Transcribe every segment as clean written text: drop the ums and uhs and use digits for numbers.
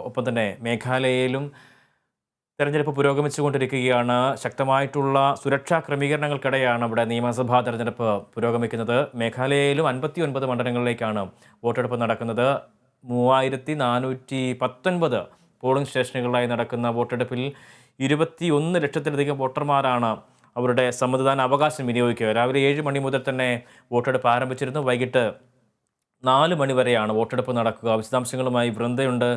ഒപ്പം തന്നെ മേഘാലയയിലും തെരഞ്ഞെടുപ്പ് പുരോഗമിച്ചുകൊണ്ടിരിക്കുകയാണ്. ശക്തമായിട്ടുള്ള സുരക്ഷാ ക്രമീകരണങ്ങൾക്കിടെയാണ് ഇവിടെ നിയമസഭാ തെരഞ്ഞെടുപ്പ് പുരോഗമിക്കുന്നത്. മേഘാലയയിലും 59 മണ്ഡലങ്ങളിലേക്കാണ് വോട്ടെടുപ്പ് നടക്കുന്നത്. 3419 പോളിംഗ് സ്റ്റേഷനുകളിലായി നടക്കുന്ന വോട്ടെടുപ്പിൽ 21 ലക്ഷത്തിലധികം വോട്ടർമാരാണ് അവരുടെ സമ്മതിദാന അവകാശം വിനിയോഗിക്കുക. രാവിലെ 7 മണി മുതൽ തന്നെ വോട്ടെടുപ്പ് ആരംഭിച്ചിരുന്നു. വൈകിട്ട് 4 മണി വരെയാണ് വോട്ടെടുപ്പ് നടക്കുക. വിശദാംശങ്ങളുമായി വൃന്ദയുണ്ട്.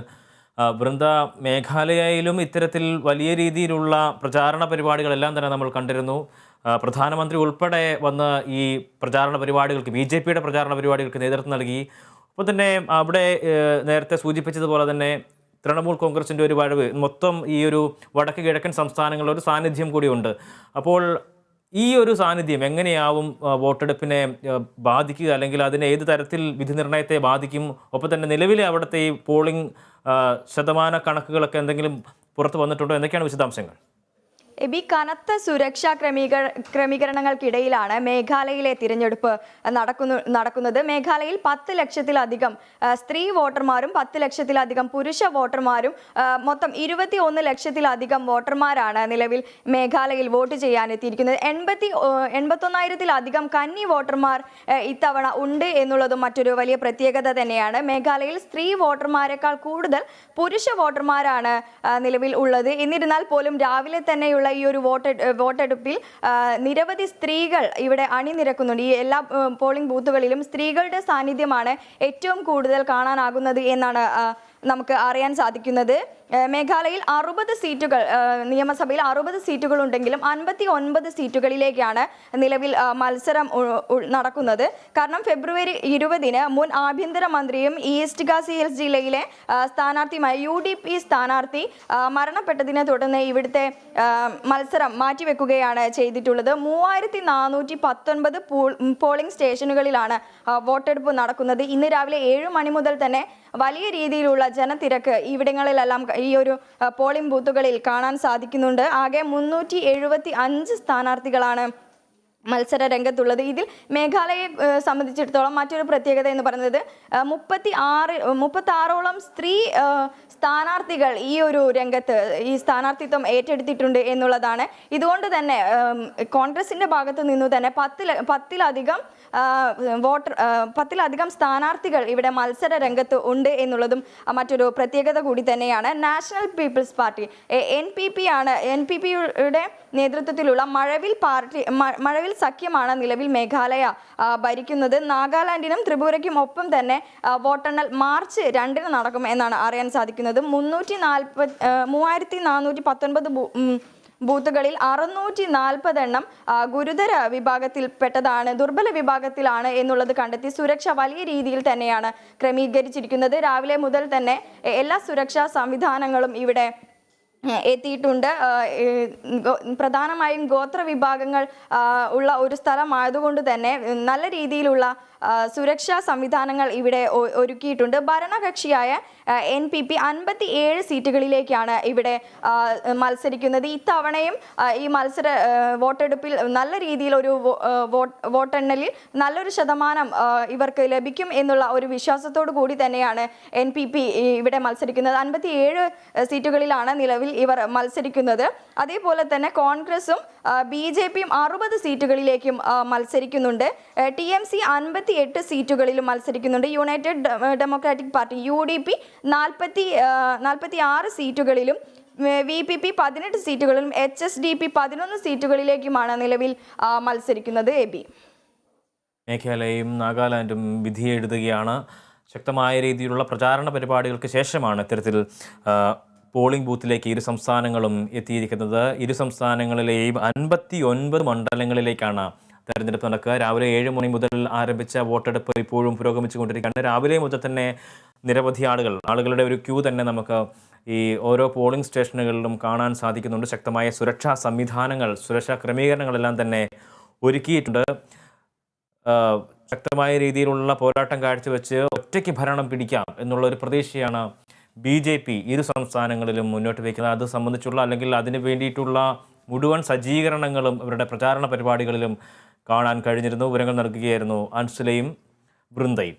വൃന്ദ, മേഘാലയയിലും ഇത്തരത്തിൽ വലിയ രീതിയിലുള്ള പ്രചാരണ പരിപാടികളെല്ലാം തന്നെ നമ്മൾ കണ്ടിരുന്നു. പ്രധാനമന്ത്രി ഉൾപ്പെടെ വന്ന് ഈ പ്രചാരണ പരിപാടികൾക്ക് BJPയുടെ പ്രചാരണ പരിപാടികൾക്ക് നേതൃത്വം നൽകി. ഒപ്പം തന്നെ അവിടെ നേരത്തെ സൂചിപ്പിച്ചതുപോലെ തന്നെ തൃണമൂൽ കോൺഗ്രസിൻ്റെ ഒരു വരവ്, മൊത്തം ഈ ഒരു വടക്ക് കിഴക്കൻ സംസ്ഥാനങ്ങളിലെ ഒരു സാന്നിധ്യം കൂടിയുണ്ട്. അപ്പോൾ ഈ ഒരു സാന്നിധ്യം എങ്ങനെയാവും വോട്ടെടുപ്പിനെ ബാധിക്കുക, അല്ലെങ്കിൽ അതിനെ ഏത് തരത്തിൽ വിധി നിർണ്ണയത്തെ ബാധിക്കും? ഒപ്പം തന്നെ നിലവിലെ അവിടുത്തെ ഈ പോളിംഗ് ശതമാന കണക്കുകളൊക്കെ എന്തെങ്കിലും പുറത്തു വന്നിട്ടുണ്ടോ? എന്തൊക്കെയാണ് വിശദാംശങ്ങൾ? കനത്ത സുരക്ഷാ ക്രമീകരണങ്ങൾക്കിടയിലാണ് മേഘാലയയിലെ തിരഞ്ഞെടുപ്പ് നടക്കുന്നത്. മേഘാലയയിൽ 10 ലക്ഷത്തിലധികം സ്ത്രീ വോട്ടർമാരും 10 ലക്ഷത്തിലധികം പുരുഷ വോട്ടർമാരും മൊത്തം 21 ലക്ഷത്തിലധികം വോട്ടർമാരാണ് നിലവിൽ മേഘാലയയിൽ വോട്ട് ചെയ്യാനെത്തിയിരിക്കുന്നത്. 81,000-ത്തിലധികം കന്നി വോട്ടർമാർ ഇത്തവണ ഉണ്ട് എന്നുള്ളതും മറ്റൊരു വലിയ പ്രത്യേകത തന്നെയാണ്. മേഘാലയയിൽ സ്ത്രീ വോട്ടർമാരെക്കാൾ കൂടുതൽ പുരുഷ വോട്ടർമാരാണ് നിലവിൽ ഉള്ളത്. എന്നിരുന്നാൽ പോലും രാവിലെ തന്നെയുള്ള ഈ ഒരു വോട്ടെടുപ്പിൽ നിരവധി സ്ത്രീകൾ ഇവിടെ അണിനിരക്കുന്നുണ്ട്. ഈ എല്ലാ പോളിംഗ് ബൂത്തുകളിലും സ്ത്രീകളുടെ സാന്നിധ്യമാണ് ഏറ്റവും കൂടുതൽ കാണാനാകുന്നത് എന്നാണ് നമുക്ക് അറിയാൻ സാധിക്കുന്നത്. മേഘാലയയിൽ 60 സീറ്റുകൾ, നിയമസഭയിൽ 60 സീറ്റുകൾ ഉണ്ടെങ്കിലും 59 സീറ്റുകളിലേക്കാണ് നിലവിൽ മത്സരം നടക്കുന്നത്. കാരണം ഫെബ്രുവരി 20-ന് മുൻ ആഭ്യന്തരമന്ത്രിയും ഈസ്റ്റ് ഗാസി ഹിൽസ് ജില്ലയിലെ സ്ഥാനാർത്ഥിയുമായ UDP സ്ഥാനാർത്ഥി മരണപ്പെട്ടതിനെ തുടർന്ന് ഇവിടുത്തെ മത്സരം മാറ്റിവെക്കുകയാണ് ചെയ്തിട്ടുള്ളത്. 3419 പോളിംഗ് സ്റ്റേഷനുകളിലാണ് വോട്ടെടുപ്പ് നടക്കുന്നത്. ഇന്ന് രാവിലെ 7 മണി മുതൽ തന്നെ വലിയ രീതിയിലുള്ള ജനത്തിരക്ക് ഇവിടങ്ങളിലെല്ലാം ഈ ഒരു പോളിംഗ് ബൂത്തുകളിൽ കാണാൻ സാധിക്കുന്നുണ്ട്. ആകെ 375 സ്ഥാനാർത്ഥികളാണ് മത്സര രംഗത്തുള്ളത്. ഇതിൽ മേഘാലയയെ സംബന്ധിച്ചിടത്തോളം മറ്റൊരു പ്രത്യേകത എന്ന് പറയുന്നത് 36ഓളം സ്ത്രീ സ്ഥാനാർത്ഥികൾ ഈ ഒരു രംഗത്ത് ഈ സ്ഥാനാർത്ഥിത്വം ഏറ്റെടുത്തിട്ടുണ്ട് എന്നുള്ളതാണ്. ഇതുകൊണ്ട് തന്നെ കോൺഗ്രസിന്റെ ഭാഗത്തു നിന്നു തന്നെ 10-ലധികം സ്ഥാനാർത്ഥികൾ ഇവിടെ മത്സര രംഗത്ത് ഉണ്ട് എന്നുള്ളതും മറ്റൊരു പ്രത്യേകത കൂടി തന്നെയാണ്. നാഷണൽ പീപ്പിൾസ് പാർട്ടി NPPയുടെ നേതൃത്വത്തിലുള്ള മഴവിൽ സഖ്യമാണ് നിലവിൽ മേഘാലയ ഭരിക്കുന്നത്. നാഗാലാൻഡിനും ത്രിപുരയ്ക്കും ഒപ്പം തന്നെ വോട്ടെണ്ണൽ മാർച്ച് 2-ന് നടക്കും എന്നാണ് അറിയാൻ സാധിക്കുന്നത്. 3419 ബൂത്തുകളിൽ 640 എണ്ണം ഗുരുതര വിഭാഗത്തിൽപ്പെട്ടതാണ്, ദുർബല വിഭാഗത്തിലാണ് എന്നുള്ളത് കണ്ടെത്തി സുരക്ഷ വലിയ രീതിയിൽ തന്നെയാണ് ക്രമീകരിച്ചിരിക്കുന്നത്. രാവിലെ മുതൽ തന്നെ എല്ലാ സുരക്ഷാ സംവിധാനങ്ങളും ഇവിടെ എത്തിയിട്ടുണ്ട്. പ്രധാനമായും ഗോത്ര വിഭാഗങ്ങൾ ഉള്ള ഒരു സ്ഥലമായതുകൊണ്ട് തന്നെ നല്ല രീതിയിലുള്ള സുരക്ഷാ സംവിധാനങ്ങൾ ഇവിടെ ഒരുക്കിയിട്ടുണ്ട്. ഭരണകക്ഷിയായ NPP 57 സീറ്റുകളിലേക്കാണ് ഇവിടെ മത്സരിക്കുന്നത്. ഇത്തവണയും ഈ വോട്ടെടുപ്പിൽ നല്ല രീതിയിൽ ഒരു വോട്ടെണ്ണലിൽ നല്ലൊരു ശതമാനം ഇവർക്ക് ലഭിക്കും എന്നുള്ള ഒരു വിശ്വാസത്തോടു കൂടി തന്നെയാണ് NPP ഇവിടെ മത്സരിക്കുന്നത്. 57 സീറ്റുകളിലാണ് നിലവിൽ ഇവർ മത്സരിക്കുന്നത്. അതേപോലെ തന്നെ കോൺഗ്രസും BJPയും 60 സീറ്റുകളിലേക്കും മത്സരിക്കുന്നുണ്ട്. TMC 58 സീറ്റുകളിലും മത്സരിക്കുന്നുണ്ട്. യുണൈറ്റഡ് ഡെമോക്രാറ്റിക് പാർട്ടി UDP 46 സീറ്റുകളിലും VPP 18 സീറ്റുകളിലും HSDP 11 സീറ്റുകളിലേക്കുമാണ് നിലവിൽ മത്സരിക്കുന്നത്. മേഘാലയയും നാഗാലാൻഡും വിധിയെഴുതുകയാണ്. ശക്തമായ രീതിയിലുള്ള പ്രചാരണ പരിപാടികൾക്ക് ശേഷമാണ് ഇത്തരത്തിൽ പോളിംഗ് ബൂത്തിലേക്ക് ഇരു സംസ്ഥാനങ്ങളും എത്തിയിരിക്കുന്നത്. ഇരു സംസ്ഥാനങ്ങളിലെയും 59 മണ്ഡലങ്ങളിലേക്കാണ് തെരഞ്ഞെടുപ്പ് നടക്കുക. രാവിലെ 7 മണി മുതൽ ആരംഭിച്ച വോട്ടെടുപ്പ് ഇപ്പോഴും പുരോഗമിച്ചുകൊണ്ടിരിക്കുകയാണ്. രാവിലെ മുതൽ തന്നെ നിരവധി ആളുകളുടെ ഒരു ക്യൂ തന്നെ നമുക്ക് ഈ ഓരോ പോളിംഗ് സ്റ്റേഷനുകളിലും കാണാൻ സാധിക്കുന്നുണ്ട്. ശക്തമായ സുരക്ഷാ ക്രമീകരണങ്ങളെല്ലാം തന്നെ ഒരുക്കിയിട്ടുണ്ട്. ശക്തമായ രീതിയിലുള്ള പോരാട്ടം കാഴ്ചവെച്ച് ഒറ്റയ്ക്ക് ഭരണം പിടിക്കാം എന്നുള്ള ഒരു പ്രതീക്ഷയാണ് BJP ഇരു സംസ്ഥാനങ്ങളിലും മുന്നോട്ട് വയ്ക്കുന്നത്. അത് സംബന്ധിച്ചുള്ള അല്ലെങ്കിൽ അതിന് വേണ്ടിയിട്ടുള്ള മുഴുവൻ സജ്ജീകരണങ്ങളും അവരുടെ പ്രചാരണ പരിപാടികളിലും കാണാൻ കഴിഞ്ഞിരുന്നു. വിവരങ്ങൾ നൽകുകയായിരുന്നു അൻസുലയും വൃന്ദയും.